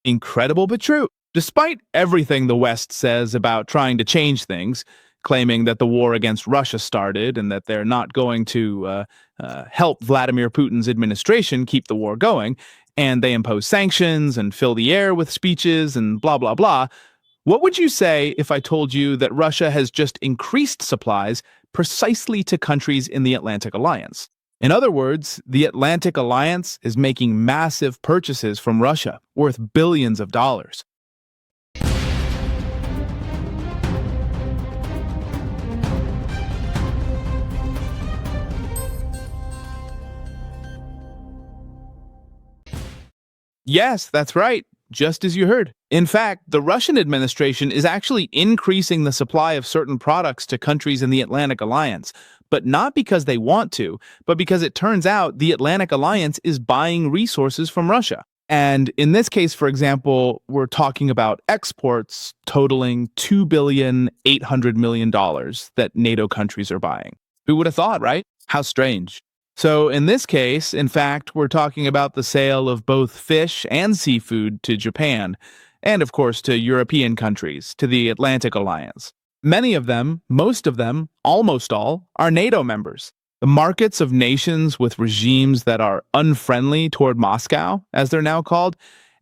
Incredible but true. Despite everything the West says about trying to change things, claiming that the war against Russia started and that they're not going to help Vladimir Putin's administration keep the war going, and they impose sanctions and fill the air with speeches and blah, blah, blah, what would you say if I told you that Russia has just increased supplies precisely to countries in the Atlantic Alliance? In other words, the Atlantic Alliance is making massive purchases from Russia, worth billions of dollars. Yes, that's right, just as you heard. In fact, the Russian administration is actually increasing the supply of certain products to countries in the Atlantic Alliance, but not because they want to, but because it turns out the Atlantic Alliance is buying resources from Russia. And in this case, for example, we're talking about exports totaling $2,800,000,000 that NATO countries are buying. Who would have thought, right? How strange. So in this case, in fact, we're talking about the sale of both fish and seafood to Japan, and of course to European countries, to the Atlantic Alliance. Many of them, most of them, almost all, are NATO members. The markets of nations with regimes that are unfriendly toward Moscow, as they're now called,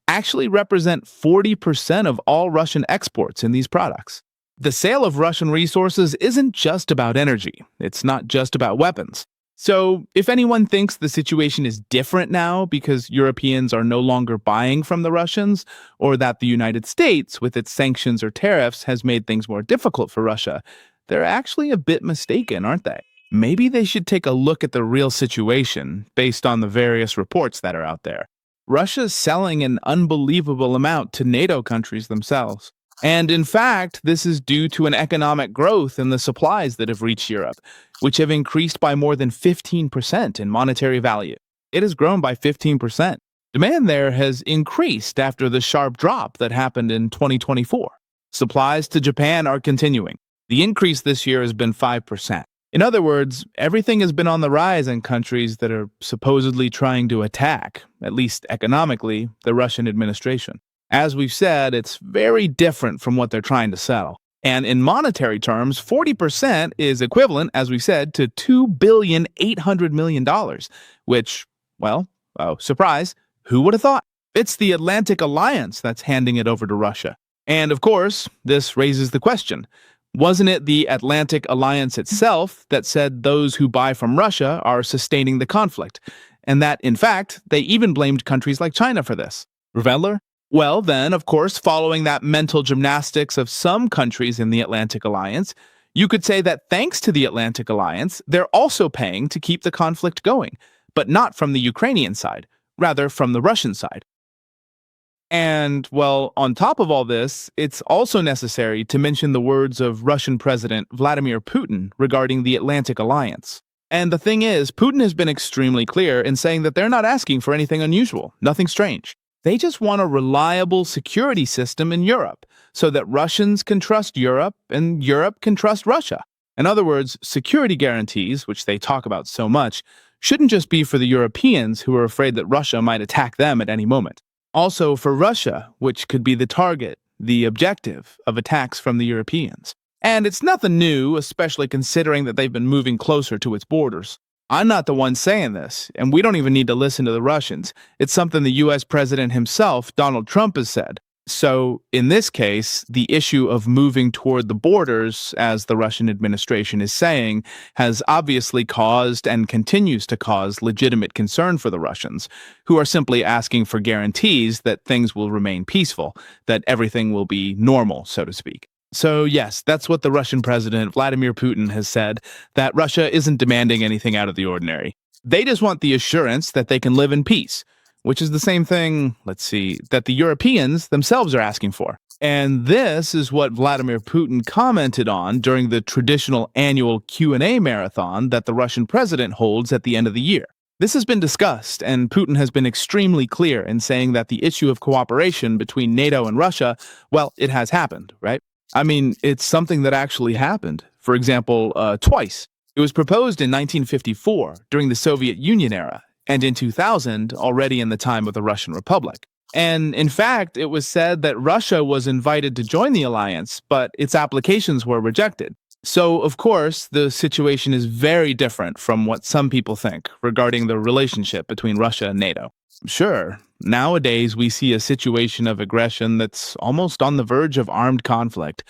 actually represent 40% of all Russian exports in these products. The sale of Russian resources isn't just about energy. It's not just about weapons. So, if anyone thinks the situation is different now because Europeans are no longer buying from the Russians, or that the United States, with its sanctions or tariffs, has made things more difficult for Russia, they're actually a bit mistaken, aren't they? Maybe they should take a look at the real situation based on the various reports that are out there. Russia's selling an unbelievable amount to NATO countries themselves. And in fact, this is due to an economic growth in the supplies that have reached Europe, which have increased by more than 15% in monetary value. It has grown by 15%. Demand there has increased after the sharp drop that happened in 2024. Supplies to Japan are continuing. The increase this year has been 5%. In other words, everything has been on the rise in countries that are supposedly trying to attack, at least economically, the Russian administration. As we've said, it's very different from what they're trying to sell. And in monetary terms, 40% is equivalent, as we said, to $2,800,000,000, which, well, oh, surprise, who would have thought? It's the Atlantic Alliance that's handing it over to Russia. And of course, this raises the question, wasn't it the Atlantic Alliance itself that said those who buy from Russia are sustaining the conflict? And that, in fact, they even blamed countries like China for this. Remember? Well, then, of course, following that mental gymnastics of some countries in the Atlantic Alliance, you could say that thanks to the Atlantic Alliance, they're also paying to keep the conflict going, but not from the Ukrainian side, rather from the Russian side. And, well, on top of all this, it's also necessary to mention the words of Russian President Vladimir Putin regarding the Atlantic Alliance. And the thing is, Putin has been extremely clear in saying that they're not asking for anything unusual, nothing strange. They just want a reliable security system in Europe so that Russians can trust Europe and Europe can trust Russia. In other words, security guarantees, which they talk about so much, shouldn't just be for the Europeans who are afraid that Russia might attack them at any moment. Also for Russia, which could be the target, the objective of attacks from the Europeans. And it's nothing new, especially considering that they've been moving closer to its borders. I'm not the one saying this, and we don't even need to listen to the Russians. It's something the US president himself, Donald Trump, has said. So, in this case, the issue of moving toward the borders, as the Russian administration is saying, has obviously caused and continues to cause legitimate concern for the Russians, who are simply asking for guarantees that things will remain peaceful, that everything will be normal, so to speak. So yes, that's what the Russian president, Vladimir Putin, has said, that Russia isn't demanding anything out of the ordinary. They just want the assurance that they can live in peace, which is the same thing, that the Europeans themselves are asking for. And this is what Vladimir Putin commented on during the traditional annual Q&A marathon that the Russian president holds at the end of the year. This has been discussed, and Putin has been extremely clear in saying that the issue of cooperation between NATO and Russia, well, it has happened, right? I mean, it's something that actually happened. For example, twice. It was proposed in 1954 during the Soviet Union era, and in 2000, already in the time of the Russian Republic. And in fact, it was said that Russia was invited to join the alliance, but its applications were rejected. So, of course, the situation is very different from what some people think regarding the relationship between Russia and NATO. Sure, nowadays we see a situation of aggression that's almost on the verge of armed conflict.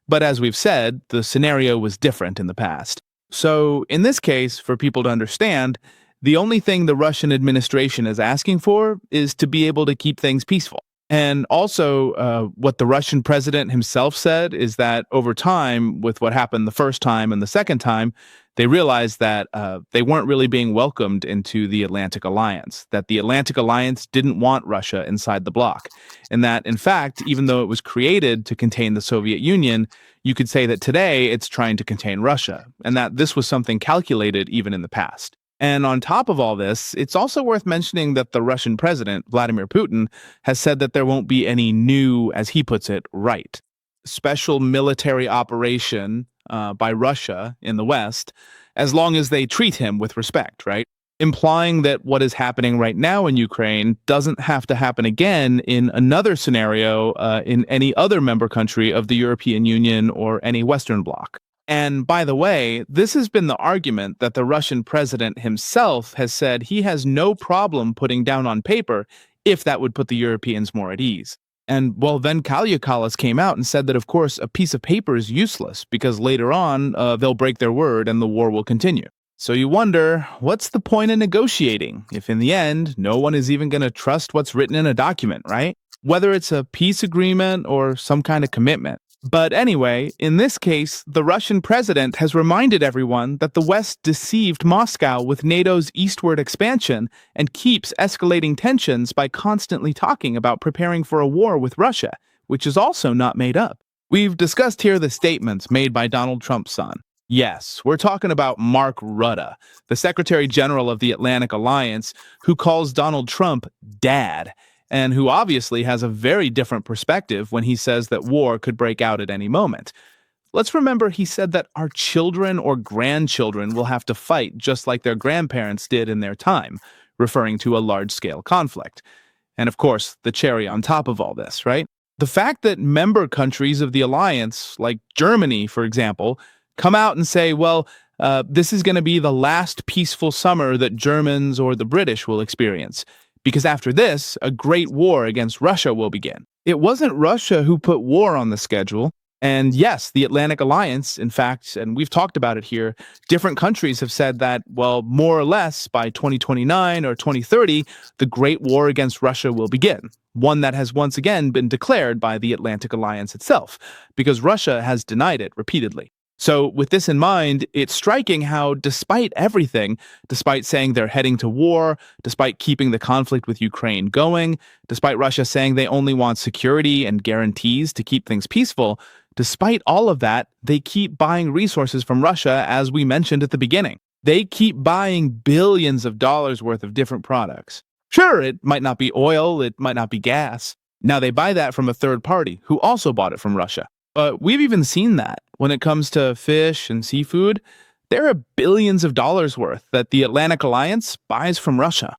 But as we've said, the scenario was different in the past. So, in this case, for people to understand, the only thing the Russian administration is asking for is to be able to keep things peaceful. And also, what the Russian president himself said is that over time, with what happened the first time and the second time, they realized that they weren't really being welcomed into the Atlantic Alliance, that the Atlantic Alliance didn't want Russia inside the bloc, and that, in fact, even though it was created to contain the Soviet Union, you could say that today it's trying to contain Russia, and that this was something calculated even in the past. And on top of all this, it's also worth mentioning that the Russian president, Vladimir Putin, has said that there won't be any new, as he puts it, right. Special military operation by Russia in the West, as long as they treat him with respect, right? Implying that what is happening right now in Ukraine doesn't have to happen again in another scenario in any other member country of the European Union or any Western bloc. And by the way, this has been the argument that the Russian president himself has said he has no problem putting down on paper if that would put the Europeans more at ease. And well, then Kalyakallas came out and said that, of course, a piece of paper is useless because later on they'll break their word and the war will continue. So you wonder, what's the point in negotiating if in the end no one is even going to trust what's written in a document, right? Whether it's a peace agreement or some kind of commitment. But anyway, in this case, the Russian president has reminded everyone that the West deceived Moscow with NATO's eastward expansion and keeps escalating tensions by constantly talking about preparing for a war with Russia, which is also not made up. We've discussed here the statements made by Donald Trump's son. Yes, we're talking about Mark Rutte, the Secretary General of the Atlantic Alliance, who calls Donald Trump Dad, and who obviously has a very different perspective when he says that war could break out at any moment. Let's remember he said that our children or grandchildren will have to fight just like their grandparents did in their time, referring to a large-scale conflict. And of course, the cherry on top of all this, right? The fact that member countries of the alliance, like Germany, for example, come out and say, well, this is going to be the last peaceful summer that Germans or the British will experience, because after this, a great war against Russia will begin. It wasn't Russia who put war on the schedule. And yes, the Atlantic Alliance, in fact, and we've talked about it here, different countries have said that, well, more or less by 2029 or 2030, the Great War against Russia will begin. One that has once again been declared by the Atlantic Alliance itself, because Russia has denied it repeatedly. So with this in mind, it's striking how, despite everything, despite saying they're heading to war, despite keeping the conflict with Ukraine going, despite Russia saying they only want security and guarantees to keep things peaceful, despite all of that, they keep buying resources from Russia, as we mentioned at the beginning. They keep buying billions of dollars worth of different products. Sure, it might not be oil, it might not be gas. Now they buy that from a third party who also bought it from Russia. But we've even seen that when it comes to fish and seafood. There are billions of dollars worth that the Atlantic Alliance buys from Russia.